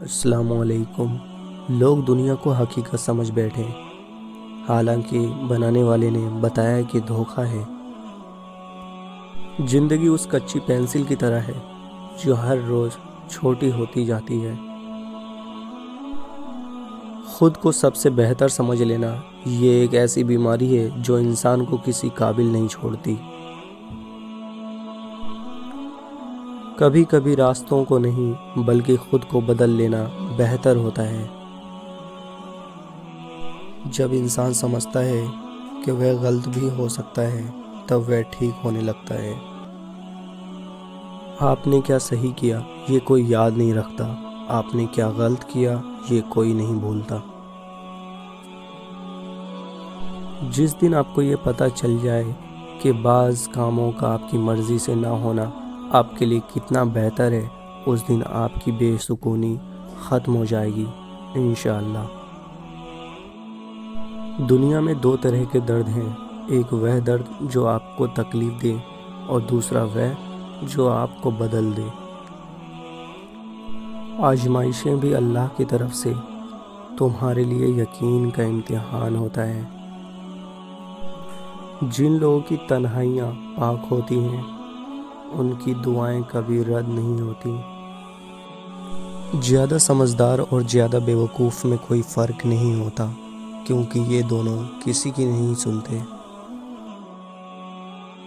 السلام علیکم۔ لوگ دنیا کو حقیقت سمجھ بیٹھے، حالانکہ بنانے والے نے بتایا کہ دھوکہ ہے۔ زندگی اس کچی پینسل کی طرح ہے جو ہر روز چھوٹی ہوتی جاتی ہے۔ خود کو سب سے بہتر سمجھ لینا یہ ایک ایسی بیماری ہے جو انسان کو کسی قابل نہیں چھوڑتی۔ کبھی کبھی راستوں کو نہیں بلکہ خود کو بدل لینا بہتر ہوتا ہے۔ جب انسان سمجھتا ہے کہ وہ غلط بھی ہو سکتا ہے تب وہ ٹھیک ہونے لگتا ہے۔ آپ نے کیا صحیح کیا یہ کوئی یاد نہیں رکھتا، آپ نے کیا غلط کیا یہ کوئی نہیں بھولتا۔ جس دن آپ کو یہ پتہ چل جائے کہ بعض کاموں کا آپ کی مرضی سے نہ ہونا آپ کے لیے کتنا بہتر ہے، اس دن آپ کی بے سکونی ختم ہو جائے گی انشاءاللہ۔ دنیا میں دو طرح کے درد ہیں، ایک وہ درد جو آپ کو تکلیف دے اور دوسرا وہ جو آپ کو بدل دے۔ آزمائشیں بھی اللہ کی طرف سے تمہارے لیے یقین کا امتحان ہوتا ہے۔ جن لوگوں کی تنہائیاں پاک ہوتی ہیں ان کی دعائیں کبھی رد نہیں ہوتی۔ زیادہ سمجھدار اور زیادہ بیوقوف میں کوئی فرق نہیں ہوتا، کیونکہ یہ دونوں کسی کی نہیں سنتے۔